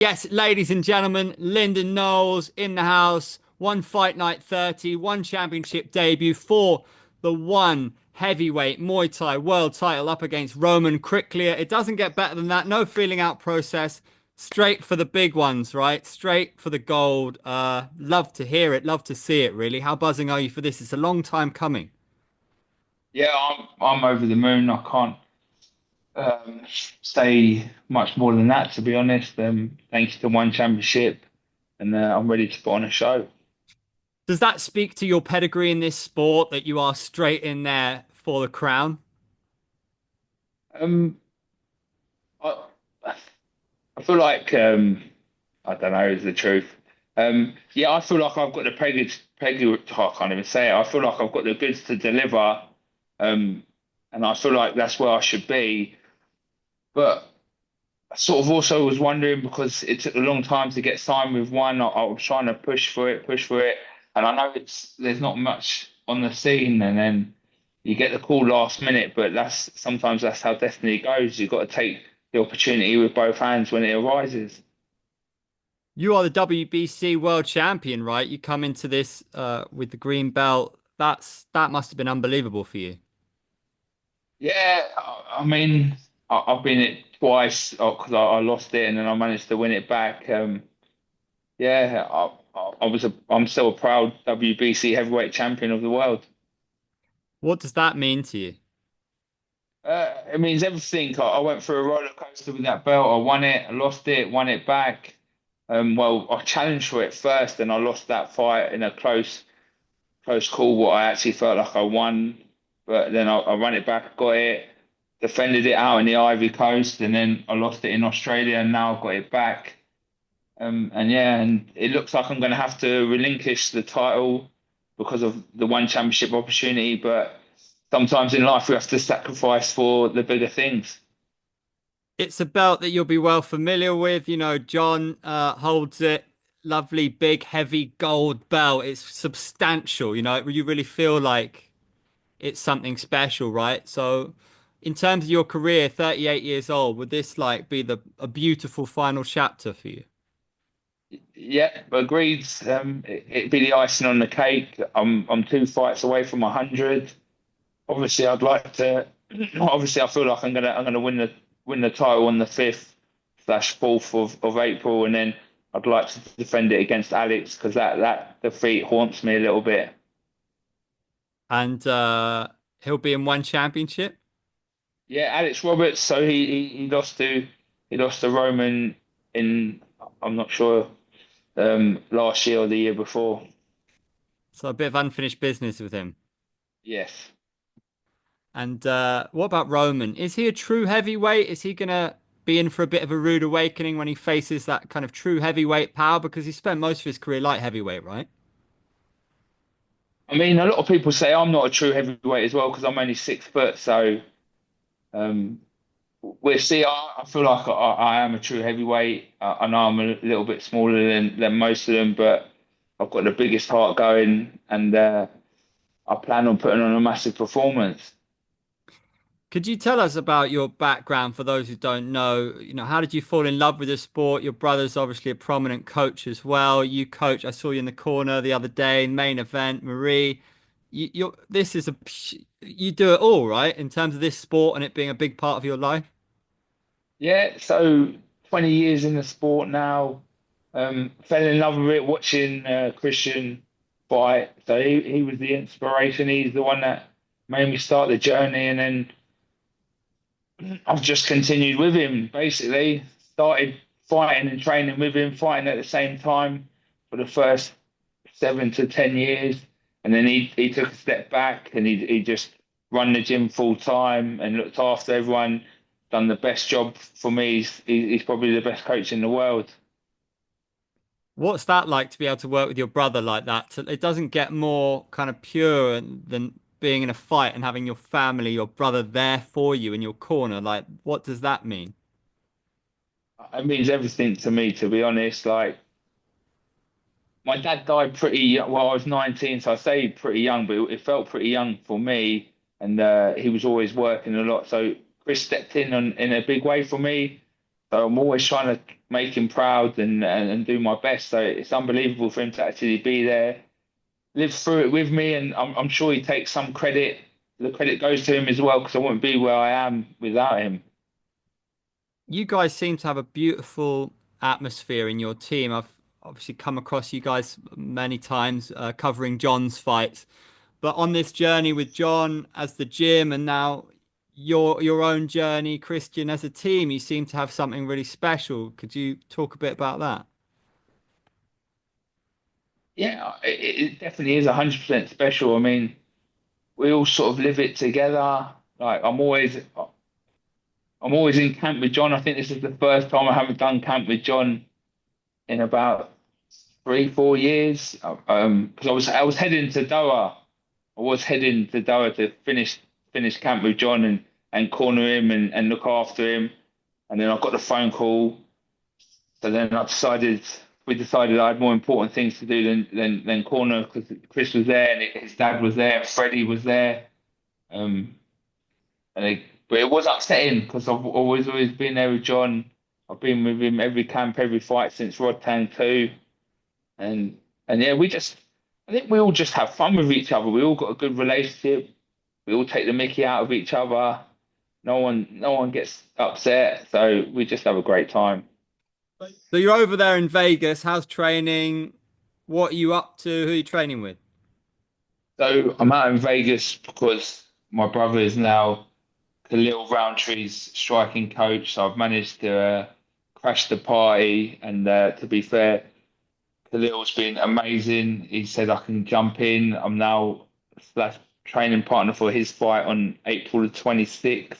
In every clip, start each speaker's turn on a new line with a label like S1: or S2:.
S1: Yes, ladies and gentlemen, Lyndon Knowles in the house. One fight night 30, one championship debut for the one heavyweight Muay Thai world title up against Roman Kryklia. It doesn't get better than that. No feeling out process. Straight for the big ones, right? Straight for the gold. Love to hear it. Love to see it, really. How buzzing are you for this? It's a long time coming.
S2: Yeah, I'm over the moon. I can't um, say much more than that, to be honest. Thanks to one championship, and I'm ready to put on a show.
S1: Does that speak to your pedigree in this sport that you are straight in there for the crown?
S2: Um, I, I feel like I don't know is the truth. Yeah, I feel like I've got the pedigree. I can't even say it. I feel like I've got the goods to deliver, um, and I feel like that's where I should be. But I sort of also was wondering because it took a long time to get signed with one. I was trying to push for it, and I know there's not much on the scene, and then you get the call last minute. But that's how destiny goes. You've got to take the opportunity with both hands when it arises.
S1: You are the WBC world champion, right? You come into this with the green belt. That must have been unbelievable for you.
S2: Yeah, I mean, I've been it twice because I lost it and then I managed to win it back. Yeah, I'm still a proud WBC heavyweight champion of the world.
S1: What does that mean to you?
S2: It means everything. I went through a roller coaster with that belt. I won it, I lost it, won it back. Well, I challenged for it first, and I lost that fight in a close call. What I actually felt like I won, but then I ran it back, got it, defended it out in the Ivory Coast, and then I lost it in Australia, and now I've got it back. And yeah, and it looks like I'm going to have to relinquish the title because of the one championship opportunity. But sometimes in life, we have to sacrifice for the bigger things.
S1: It's a belt that you'll be well familiar with. You know, John holds it. Lovely, big, heavy gold belt. It's substantial. You know, you really feel like it's something special, right? So, in terms of your career, 38 years old, would this like be the a beautiful final chapter for you?
S2: Yeah, agreed. It'd be the icing on the cake. I'm two fights away from 100. Obviously, I'd like to. Obviously, I feel like I'm gonna win the title on the 5th/4th of April, and then I'd like to defend it against Alex because that defeat haunts me a little bit.
S1: And he'll be in one championship.
S2: Yeah, Alex Roberts. So he lost to Roman in I'm not sure last year or the year before.
S1: So a bit of unfinished business with him.
S2: Yes.
S1: And what about Roman? Is he a true heavyweight? Is he gonna be in for a bit of a rude awakening when he faces that kind of true heavyweight power? Because he spent most of his career light heavyweight, right?
S2: I mean, a lot of people say I'm not a true heavyweight as well because I'm only 6 foot. So um, we'll see. I feel like I am a true heavyweight. I know I'm a little bit smaller than most of them, but I've got the biggest heart going, and I plan on putting on a massive performance.
S1: Could you tell us about your background for those who don't know? You know, how did you fall in love with the sport? Your brother's obviously a prominent coach as well. You coach, I saw you in the corner the other day, main event, Marie. This is you do it all, right? In terms of this sport and it being a big part of your life.
S2: Yeah, so 20 years in the sport now. Fell in love with it watching Christian fight. So he was the inspiration. He's the one that made me start the journey, and then I've just continued with him. Basically, started fighting and training with him, fighting at the same time for the first 7 to 10 years, and then he took a step back and he just run the gym full time and looked after everyone. Done the best job for me. He's probably the best coach in the world.
S1: What's that like to be able to work with your brother like that? It doesn't get more kind of pure than being in a fight and having your family, your brother there for you in your corner. Like, what does that mean?
S2: It means everything to me, to be honest. Like my dad died pretty well. I was 19, so I say pretty young, but it felt pretty young for me. And he was always working a lot. So Chris stepped in in a big way for me. So I'm always trying to make him proud and do my best. So it's unbelievable for him to actually be there, live through it with me, and I'm sure he takes some credit. The credit goes to him as well because I wouldn't be where I am without him.
S1: You guys seem to have a beautiful atmosphere in your team. I've obviously come across you guys many times covering John's fights, but on this journey with John as the gym and now your own journey, Christian, as a team, you seem to have something really special. Could you talk a bit about that?
S2: Yeah, it definitely is 100% special. I mean, we all sort of live it together. Like I'm always in camp with John. I think this is the first time I haven't done camp with John in about 3, 4 years. Because I was heading to Doha. I was heading to Doha to finish camp with John and corner him and look after him. And then I got the phone call. So then we decided I had more important things to do than corner because Chris was there and his dad was there, and Freddie was there. Um, but it was upsetting because I've always been there with John. I've been with him every camp, every fight since Rod Tang 2. And and yeah, I think we all just have fun with each other. We all got a good relationship. We all take the mickey out of each other. No one gets upset. So we just have a great time.
S1: So you're over there in Vegas. How's training? What are you up to? Who are you training with?
S2: So I'm out in Vegas because my brother is now Khalil Rountree's striking coach. So I've managed to crash the party. And to be fair, Khalil's been amazing. He said I can jump in. I'm now slash training partner for his fight on April the 26th.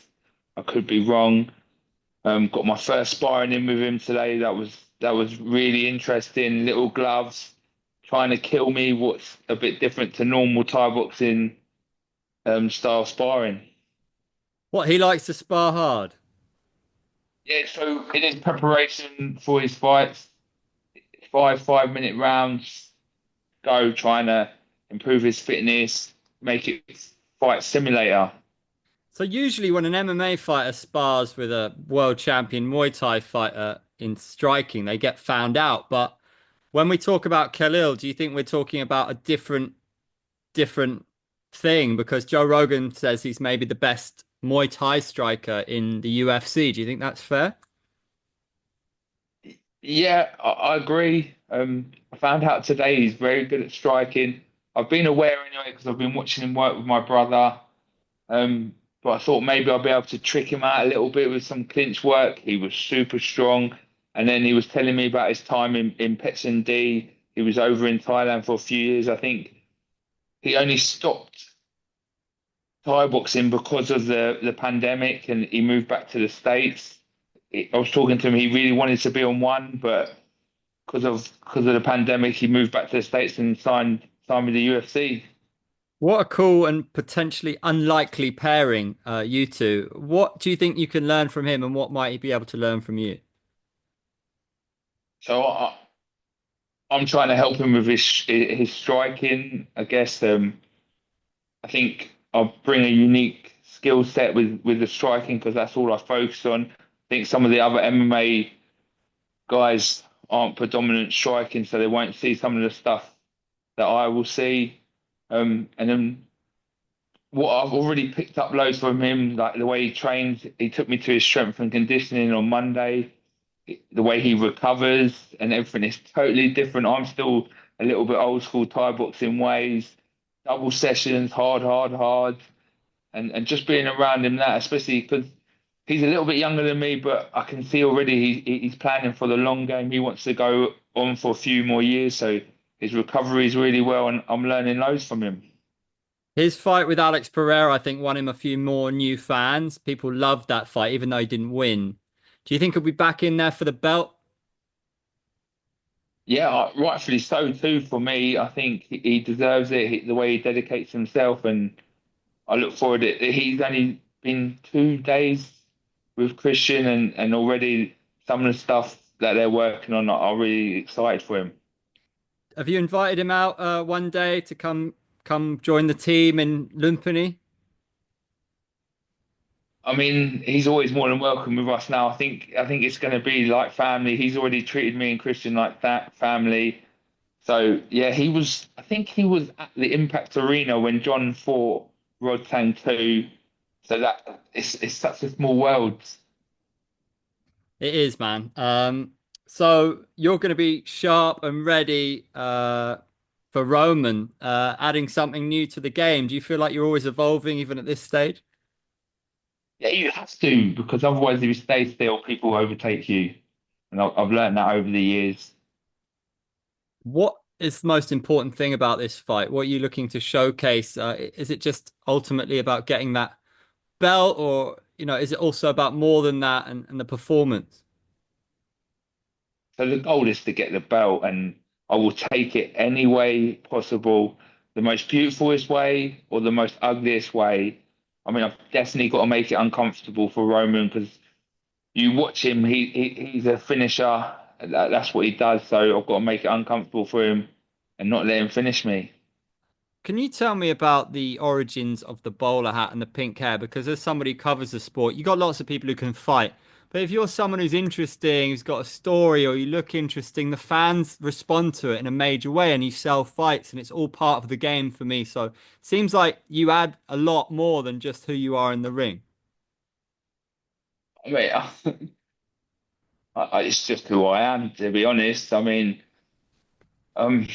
S2: I could be wrong. Got my first sparring in with him today. That was really interesting. Little gloves, trying to kill me. What's a bit different to normal Thai boxing style sparring.
S1: What, he likes to spar hard?
S2: Yeah, so in his preparation for his fights, 5 minute rounds, go trying to improve his fitness, make it fight simulator.
S1: So usually when an MMA fighter spars with a world champion Muay Thai fighter in striking, they get found out. But when we talk about Khalil, do you think we're talking about a different thing? Because Joe Rogan says he's maybe the best Muay Thai striker in the UFC. Do you think that's fair?
S2: Yeah, I agree. I found out today he's very good at striking. I've been aware anyway because I've been watching him work with my brother. But I thought maybe I'll be able to trick him out a little bit with some clinch work. He was super strong. And then he was telling me about his time in Petsen. He was over in Thailand for a few years. I think he only stopped Thai boxing because of the pandemic and he moved back to the States. I was talking to him, he really wanted to be on one, but because of the pandemic, he moved back to the States and signed with the UFC.
S1: What a cool and potentially unlikely pairing, you two. What do you think you can learn from him, and what might he be able to learn from you?
S2: So I'm trying to help him with his striking. I guess I think I'll bring a unique skill set with the striking because that's all I focus on. I think some of the other MMA guys aren't predominant striking, so they won't see some of the stuff that I will see. And then what I've already picked up loads from him, like the way he trains. He took me to his strength and conditioning on Monday. The way he recovers and everything is totally different. I'm still a little bit old school Thai boxing ways, double sessions, hard, hard, hard, and just being around him that, especially because he's a little bit younger than me, but I can see already he's planning for the long game. He wants to go on for a few more years, so his recovery is really well, and I'm learning loads from him.
S1: His fight with Alex Pereira, I think, won him a few more new fans. People loved that fight, even though he didn't win. Do you think he'll be back in there for the belt?
S2: Yeah, rightfully so too. For me, I think he deserves it. The way he dedicates himself, and I look forward to it. He's only been 2 days with Christian, and already some of the stuff that they're working on are really excited for him.
S1: Have you invited him out one day to come join the team in Lumpini?
S2: I mean, he's always more than welcome with us now. I think it's going to be like family. He's already treated me and Christian like that family. So yeah, he was. I think he was at the Impact Arena when John fought Rod Tang 2. So that it's such a small world.
S1: It is, man. So you're going to be sharp and ready for Roman, adding something new to the game. Do you feel like you're always evolving even at this stage?
S2: Yeah, you have to because otherwise, if you stay still, people overtake you. And I've learned that over the years.
S1: What is the most important thing about this fight? What are you looking to showcase? Is it just ultimately about getting that belt, or is it also about more than that and the performance?
S2: So the goal is to get the belt, and I will take it any way possible, the most beautifulest way or the most ugliest way. I mean, I've definitely got to make it uncomfortable for Roman because you watch him, he's a finisher. That's what he does. So I've got to make it uncomfortable for him and not let him finish me.
S1: Can you tell me about the origins of the bowler hat and the pink hair? Because as somebody who covers the sport, you got lots of people who can fight. But if you're someone who's interesting, who's got a story, or you look interesting, the fans respond to it in a major way and you sell fights, and it's all part of the game for me. So it seems like you add a lot more than just who you are in the ring.
S2: I mean, it's just who I am, to be honest. I mean, um,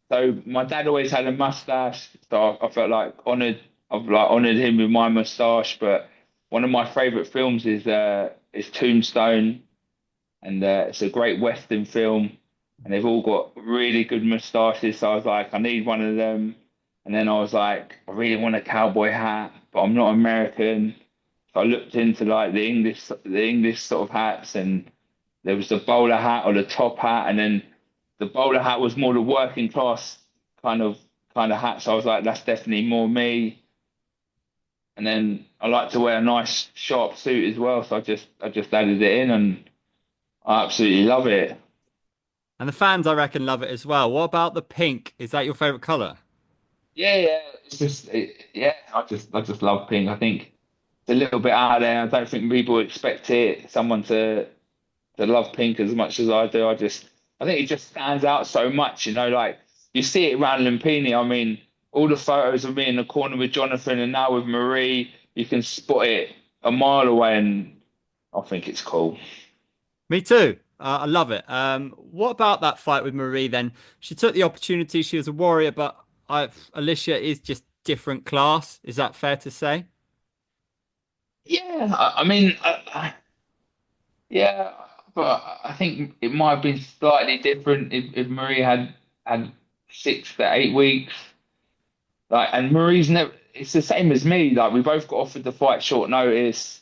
S2: so my dad always had a mustache, so I felt like honored. I've like honored him with my mustache. But one of my favorite films is Tombstone, and it's a great Western film, and they've all got really good mustaches. So I was like, I need one of them. And then I was like, I really want a cowboy hat, but I'm not American. So I looked into like the English sort of hats, and there was the bowler hat or the top hat, and then the bowler hat was more the working class kind of kind of hat. So I was like, that's definitely more me. And then I like to wear a nice sharp suit as well, so I just added it in, and I absolutely love it.
S1: And the fans, I reckon, love it as well. What about the pink? Is that your favorite color?
S2: Yeah, yeah. Yeah. I just love pink. I think it's a little bit out there. I don't think people expect someone to love pink as much as I do. I think it just stands out so much, like you see it around Lumpini. I mean, all the photos of me in the corner with Jonathan and now with Marie, you can spot it a mile away, and I think it's cool.
S1: Me too. I love it. What about that fight with Marie then? She took the opportunity. She was a warrior, but Alicia is just different class. Is that fair to say?
S2: Yeah, I mean, yeah, but I think it might have been slightly different if Marie had 6 to 8 weeks. Like, and Marie's never. It's the same as me. Like, we both got offered the fight short notice.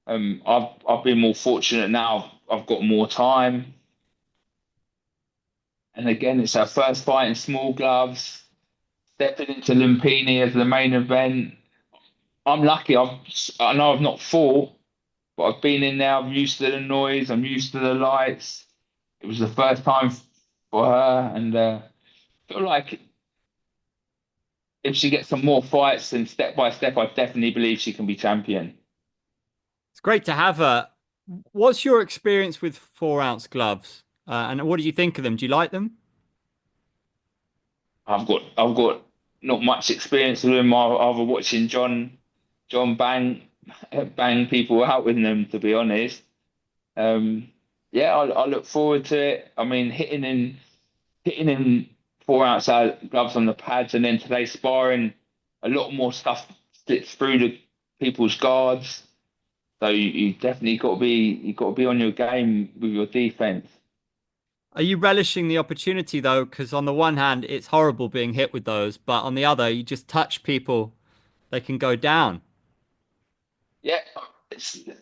S2: I've been more fortunate now. I've got more time, and again, it's our first fight in small gloves. Stepping into Lumpini as the main event. I'm lucky. I know I've not fought, but I've been in there. I'm used to the noise. I'm used to the lights. It was the first time for her, and I feel like if she gets some more fights and step by step, I definitely believe she can be champion.
S1: It's great to have her. What's your experience with 4 ounce gloves? And what do you think of them? Do you like them?
S2: I've got not much experience with them. Other watching John bang people out with them. To be honest, um, yeah, I look forward to it. I mean, hitting in 4 ounce gloves on the pads, and then today sparring, a lot more stuff slips through the people's guards. So you definitely got to be on your game with your defense.
S1: Are you relishing the opportunity though? Because on the one hand, it's horrible being hit with those, but on the other, you just touch people, they can go down.
S2: Yeah,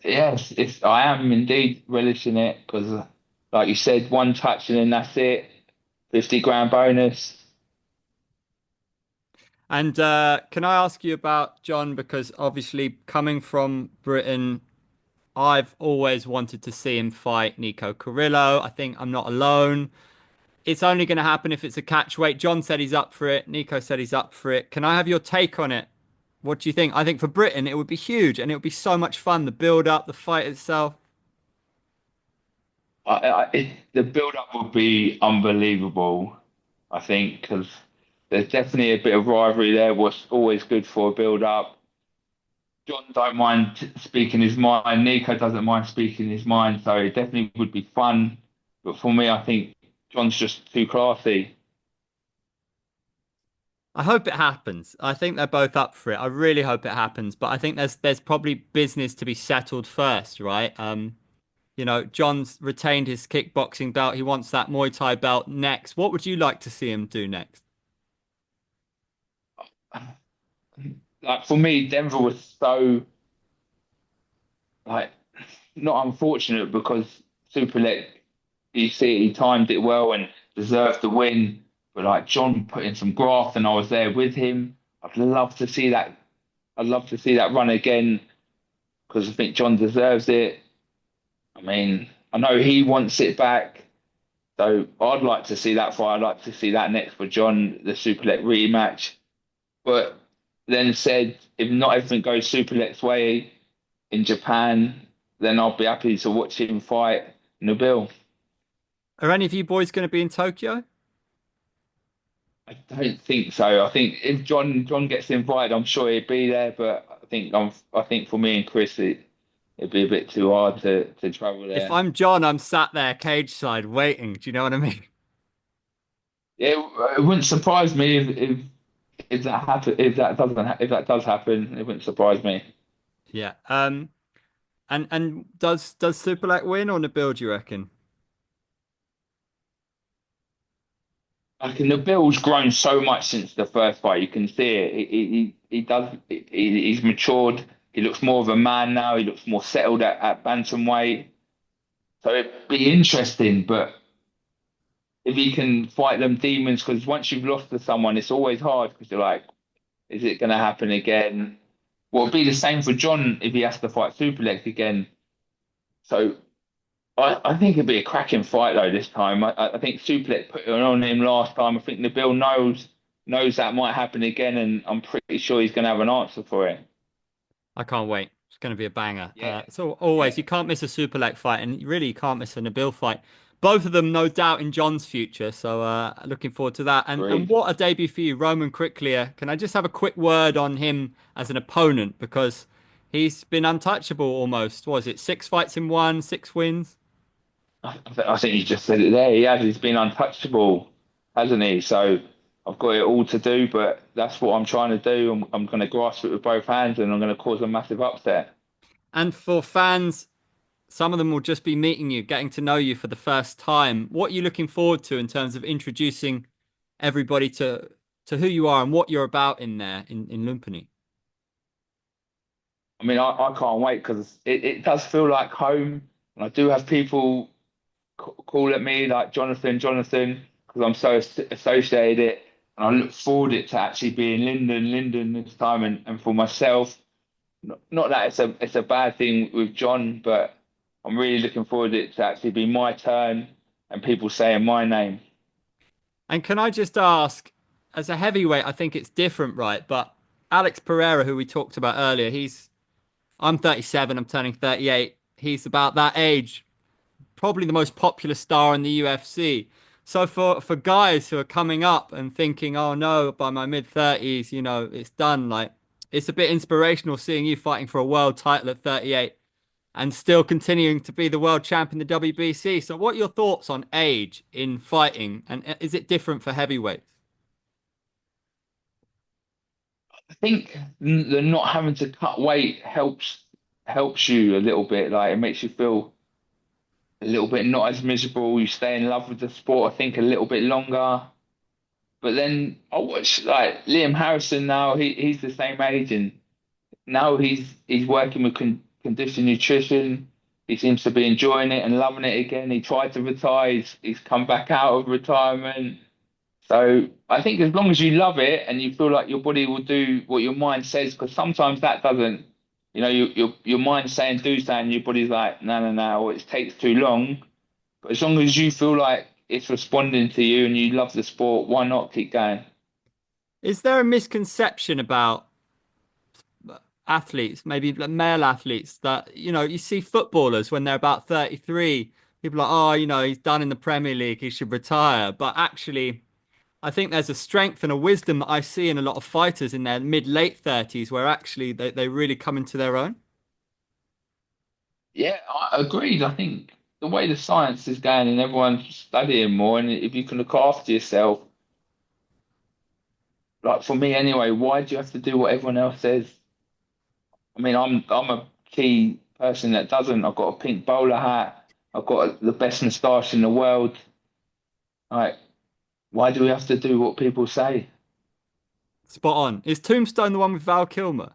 S2: yes, I am indeed relishing it because, like you said, one touch and then that's it. 50 grand bonus.
S1: And can I ask you about John? Because obviously, coming from Britain, I've always wanted to see him fight Nico Carrillo. I think I'm not alone. It's only going to happen if it's a catch weight. John said he's up for it. Nico said he's up for it. Can I have your take on it? What do you think? I think for Britain it would be huge and it would be so much fun. The build up, the fight itself.
S2: The build-up would be unbelievable, I think, because there's definitely a bit of rivalry there. What's always good for a build-up. John don't mind speaking his mind. Nico doesn't mind speaking his mind, so it definitely would be fun. But for me, I think John's just too classy.
S1: I hope it happens. I think they're both up for it. I really hope it happens, but I think there's probably business to be settled first, right? John's retained his kickboxing belt. He wants that Muay Thai belt next. What would you like to see him do next?
S2: Like for me, Denver was so like not unfortunate because Superlek, you see, he timed it well and deserved the win. But like John put in some graft, and I was there with him. I'd love to see that. I'd love to see that run again because I think John deserves it. I mean, I know he wants it back, so I'd like to see that fight. I'd like to see that next for John, the Superlek rematch. But then said, if not everything goes Superlek's way in Japan, then I'll be happy to watch him fight Nabil.
S1: Are any of you boys going to be in Tokyo?
S2: I don't think so. I think if John gets invited, I'm sure he'd be there. But I think for me and Chris, it'd be a bit too hard to travel
S1: If
S2: there.
S1: I'm John, I'm sat there cage side waiting. Do you know what I mean?
S2: Yeah, it wouldn't surprise me if that happen if that does happen. It wouldn't surprise me.
S1: Yeah. And does Superlek win or Nabil, do you reckon?
S2: I can the Bill's grown so much since the first fight. You can see it. He does. He's matured. He looks more of a man now. He looks more settled at bantamweight. So it'd be interesting, but if he can fight them demons, because once you've lost to someone, it's always hard because you're like, is it going to happen again? Well, it'd be the same for John if he has to fight Superlex again. So I think it'd be a cracking fight though this time. I think Superlex put it on him last time. I think Nabil knows that might happen again, and I'm pretty sure he's going to have an answer for it.
S1: I can't wait. It's going to be a banger.
S2: Yeah,
S1: So always,
S2: yeah,
S1: you can't miss a Superlek fight, and really you can't miss a Nabil fight. Both of them, no doubt, in John's future. So looking forward to that. And
S2: agreed.
S1: what a debut for you, Roman Kryklia. Can I just have a quick word on him as an opponent because he's been untouchable almost. What was it 6 fights in one, 6 wins?
S2: I think you just said it there. He has. He's been untouchable, hasn't he? So I've got it all to do, but that's what I'm trying to do. I'm going to grasp it with both hands, and I'm going to cause a massive upset.
S1: And for fans, some of them will just be meeting you, getting to know you for the first time. What are you looking forward to in terms of introducing everybody to who you are and what you're about in there in Lumpini?
S2: I mean, I can't wait because it does feel like home, and I do have people call at me like Jonathan, Jonathan, because I'm so associated it, and I look forward it to actually being Lyndon this time, and for myself. Not that it's a bad thing with John, but I'm really looking forward to it to actually be my turn and people saying my name.
S1: And can I just ask, as a heavyweight, I think it's different, right? But Alex Pereira, who we talked about earlier, I'm 37, I'm turning 38. He's about that age, probably the most popular star in the UFC. So for guys who are coming up and thinking, oh no, by my mid 30s, it's done. Like it's a bit inspirational seeing you fighting for a world title at 38 and still continuing to be the world champ in the WBC. So what are your thoughts on age in fighting, and is it different for heavyweights?
S2: I think the not having to cut weight helps you a little bit. Like it makes you feel a little bit not as miserable. You stay in love with the sport, I think, a little bit longer. But then I watch like Liam Harrison now. He's the same age, and now he's working with conditioned nutrition. He seems to be enjoying it and loving it again. He tried to retire. He's come back out of retirement. So I think as long as you love it and you feel like your body will do what your mind says, because sometimes that doesn't, your mind's saying do something, your body's like, no, no, no, or it takes too long. But as long as you feel like it's responding to you and you love the sport, why not keep going?
S1: Is there a misconception about athletes, maybe like male athletes that, you see footballers when they're about 33, people are like, oh, he's done in the Premier League, he should retire. But actually, I think there's a strength and a wisdom that I see in a lot of fighters in their mid late 30s where actually they really come into their own.
S2: Yeah, I agreed. I think the way the science is going and everyone's studying more, and if you can look after yourself, like for me anyway, why do you have to do what everyone else says? I mean, I'm a key person that doesn't. I've got a pink bowler hat. I've got the best moustache in the world. Like, why do we have to do what people say?
S1: Spot on. Is Tombstone the one with Val Kilmer?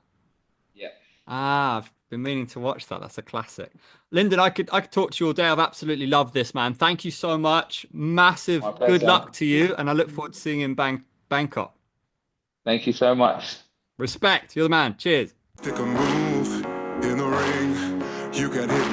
S2: Yeah,
S1: Ah, I've been meaning to watch that. That's a classic. Lyndon, I could talk to you all day. I've absolutely loved this, man. Thank you so much.
S2: my
S1: Massive good
S2: pleasure.
S1: luck to you, and I look forward to seeing you in Bangkok.
S2: Thank you so much.
S1: Respect. You're the man. Cheers.
S3: Pick a move in the ring. You can hit